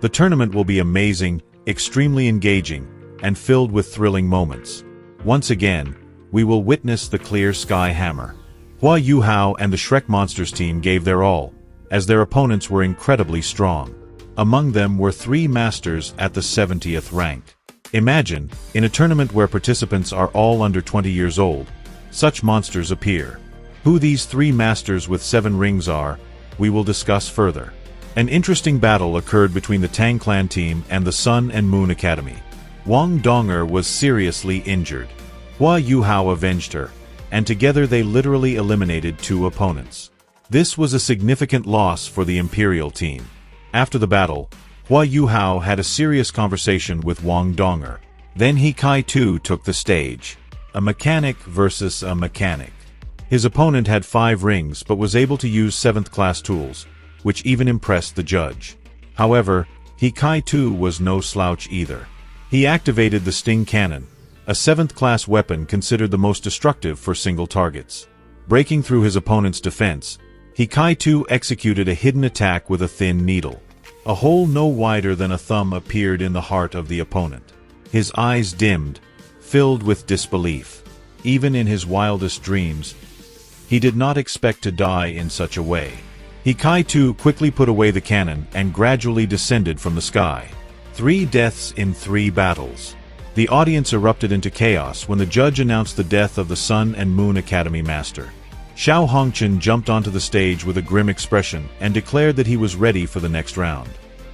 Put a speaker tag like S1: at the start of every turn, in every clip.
S1: The tournament will be amazing, extremely engaging, and filled with thrilling moments. Once again, we will witness the clear sky hammer. Yuhao and the Shrek Monsters team gave their all, as their opponents were incredibly strong. Among them were 3 masters at the 70th rank. Imagine, in a tournament where participants are all under 20 years old, such monsters appear. Who these 3 masters with 7 rings are, we will discuss further. An interesting battle occurred between the Tang clan team and the Sun and Moon Academy. Wang Donger was seriously injured. Yuhao avenged her, and together they literally eliminated 2 opponents. This was a significant loss for the Imperial team. After the battle, Yuhao had a serious conversation with Wang Donger. Then he Kai-Tu took the stage. A mechanic versus a mechanic. His opponent had 5 rings but was able to use 7th class tools, which even impressed the judge. However, he Kai-Tu was no slouch either. He activated the Sting Cannon, a 7th class weapon considered the most destructive for single targets. Breaking through his opponent's defense, he Kai-Tu executed a hidden attack with a thin needle. A hole no wider than a thumb appeared in the heart of the opponent. His eyes dimmed, filled with disbelief. Even in his wildest dreams, he did not expect to die in such a way. He Kai-Tu quickly put away the cannon and gradually descended from the sky. 3 deaths in 3 battles. The audience erupted into chaos when the judge announced the death of the Sun and Moon Academy master. Xiao Hongqian jumped onto the stage with a grim expression and declared that he was ready for the next round.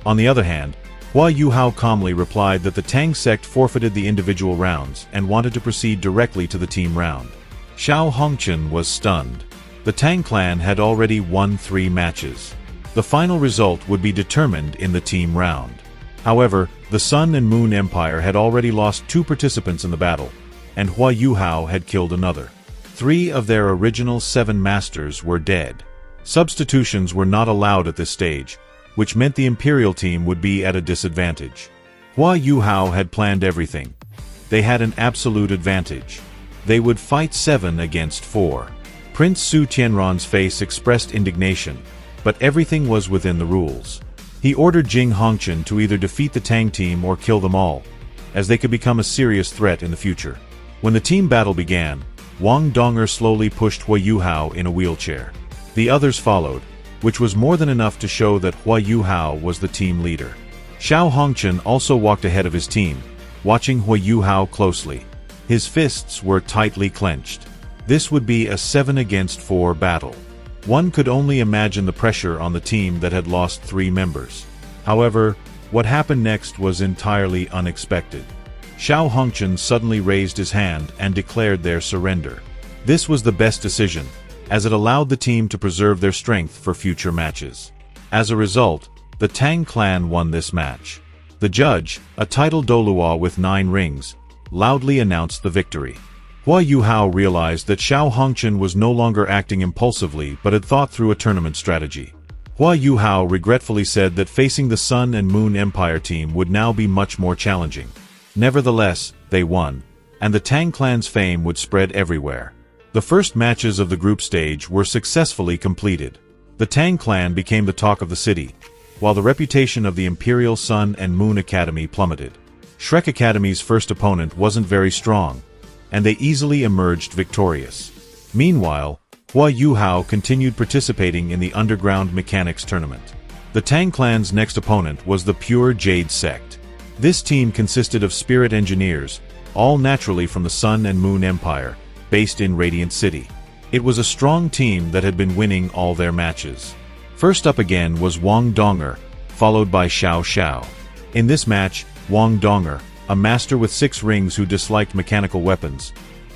S1: On the other hand, Yuhao calmly replied that the Tang sect forfeited the individual rounds and wanted to proceed directly to the team round. Xiao Hongqian was stunned. The Tang clan had already won 3 matches. The final result would be determined in the team round. However, the Sun and Moon Empire had already lost 2 participants in the battle, and Yuhao had killed another. 3 of their original 7 masters were dead. Substitutions were not allowed at this stage, which meant the Imperial team would be at a disadvantage. Yuhao had planned everything. They had an absolute advantage. They would fight 7 against 4. Prince Su Tianron's face expressed indignation, but everything was within the rules. He ordered Jing Hongqian to either defeat the Tang team or kill them all, as they could become a serious threat in the future. When the team battle began, Wang Donger slowly pushed Yuhao in a wheelchair. The others followed, which was more than enough to show that Yuhao was the team leader. Xiao Hongqian also walked ahead of his team, watching Yuhao closely. His fists were tightly clenched. This would be a 7 against 4 battle. One could only imagine the pressure on the team that had lost 3 members. However, what happened next was entirely unexpected. Xiao Hongqian suddenly raised his hand and declared their surrender. This was the best decision, as it allowed the team to preserve their strength for future matches. As a result, the Tang clan won this match. The judge, a titled Douluo with 9 rings, loudly announced the victory. Yuhao realized that Xiao Hongqian was no longer acting impulsively but had thought through a tournament strategy. Yuhao regretfully said that facing the Sun and Moon Empire team would now be much more challenging. Nevertheless, they won, and the Tang clan's fame would spread everywhere. The first matches of the group stage were successfully completed. The Tang clan became the talk of the city, while the reputation of the Imperial Sun and Moon Academy plummeted. Shrek Academy's first opponent wasn't very strong, and they easily emerged victorious. Meanwhile, Yuhao continued participating in the Underground Mechanics tournament. The Tang clan's next opponent was the Pure Jade sect. This team consisted of spirit engineers, all naturally from the Sun and Moon Empire, based in Radiant City. It was a strong team that had been winning all their matches. First up again was Wang Donger, followed by Xiao Xiao. In this match, Wang Donger, a master with 6 rings who disliked mechanical weapons,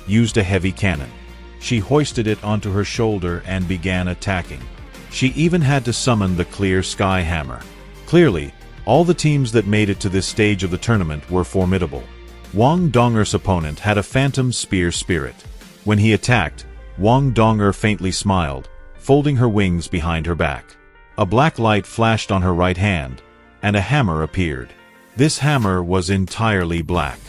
S1: used a heavy cannon. She hoisted it onto her shoulder and began attacking. She even had to summon the clear sky hammer. Clearly, all the teams that made it to this stage of the tournament were formidable. Wang Donger's opponent had a phantom spear spirit. When he attacked, Wang Donger faintly smiled, folding her wings behind her back. A black light flashed on her right hand, and a hammer appeared. This hammer was entirely black.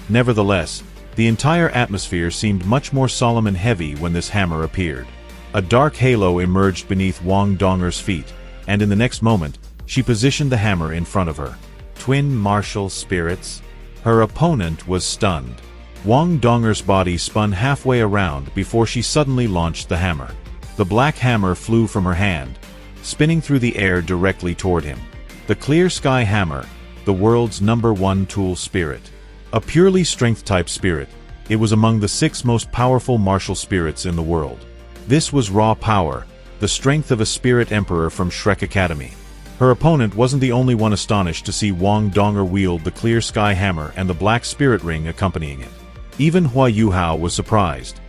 S1: Nevertheless, the entire atmosphere seemed much more solemn and heavy when this hammer appeared. A dark halo emerged beneath Wang Donger's feet, and in the next moment, She positioned the hammer in front of her. Twin martial spirits? Her opponent was stunned. Wang Donger's body spun halfway around before she suddenly launched the hammer. The black hammer flew from her hand, spinning through the air directly toward him. The Clear Sky Hammer, the world's #1 tool spirit. A purely strength-type spirit, it was among the 6 most powerful martial spirits in the world. This was raw power, the strength of a spirit emperor from Shrek Academy. Her opponent wasn't the only one astonished to see Wang Donger wield the Clear Sky Hammer and the black spirit ring accompanying it. Even Yuhao was surprised.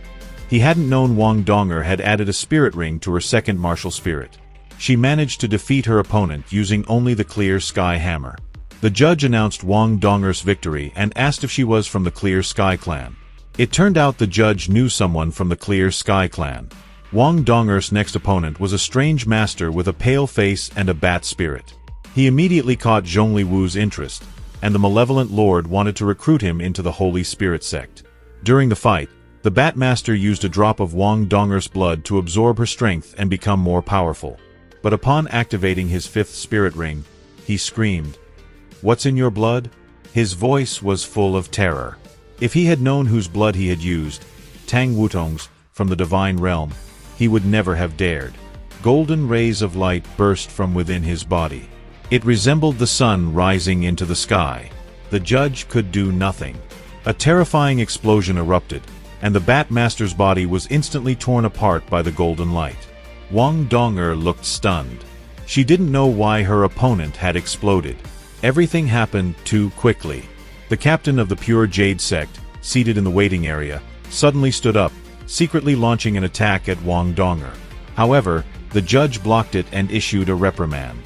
S1: He hadn't known Wang Donger had added a spirit ring to her second martial spirit. She managed to defeat her opponent using only the Clear Sky Hammer. The judge announced Wang Donger's victory and asked if she was from the Clear Sky clan. It turned out the judge knew someone from the Clear Sky clan. Wang Donger's next opponent was a strange master with a pale face and a bat spirit. He immediately caught Zhongli Wu's interest, and the malevolent lord wanted to recruit him into the Holy Spirit sect. During the fight, the Bat Master used a drop of Wang Donger's blood to absorb her strength and become more powerful. But upon activating his 5th spirit ring, he screamed, "What's in your blood?" His voice was full of terror. If he had known whose blood he had used, Tang Wutong's, from the divine realm, he would never have dared. Golden rays of light burst from within his body. It resembled the sun rising into the sky. The judge could do nothing. A terrifying explosion erupted, and the Bat Master's body was instantly torn apart by the golden light. Wang Donger looked stunned. She didn't know why her opponent had exploded. Everything happened too quickly. The captain of the Pure Jade sect, seated in the waiting area, suddenly stood up, secretly launching an attack at Wang Donger. However, the judge blocked it and issued a reprimand.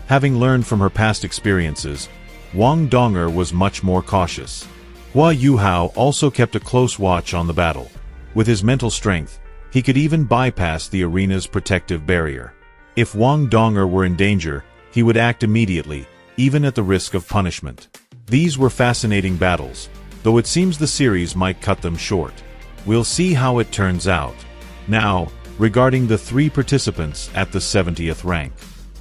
S1: Having learned from her past experiences, Wang Donger was much more cautious. Yuhao also kept a close watch on the battle. With his mental strength, he could even bypass the arena's protective barrier. If Wang Donger were in danger, he would act immediately, even at the risk of punishment. These were fascinating battles, though it seems the series might cut them short. We'll see how it turns out. Now, regarding the 3 participants at the 70th rank.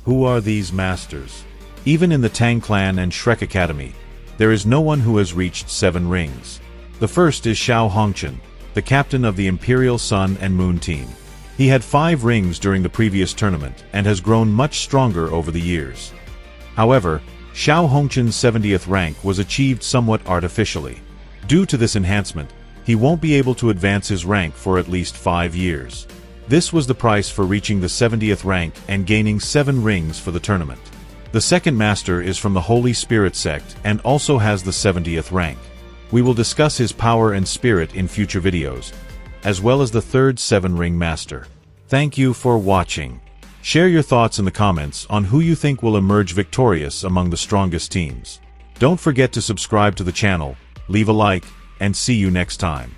S1: Who are these masters? Even in the Tang clan and Shrek Academy, there is no one who has reached 7 rings. The first is Xiao Hongchen, the captain of the Imperial Sun and Moon team. He had 5 rings during the previous tournament and has grown much stronger over the years. However, Xiao Hongchen's 70th rank was achieved somewhat artificially. Due to this enhancement, he won't be able to advance his rank for at least 5 years. This was the price for reaching the 70th rank and gaining 7 rings for the tournament. The second master is from the Holy Spirit sect and also has the 70th rank. We will discuss his power and spirit in future videos, as well as the third 7-ring master. Thank you for watching. Share your thoughts in the comments on who you think will emerge victorious among the strongest teams. Don't forget to subscribe to the channel, leave a like, and see you next time.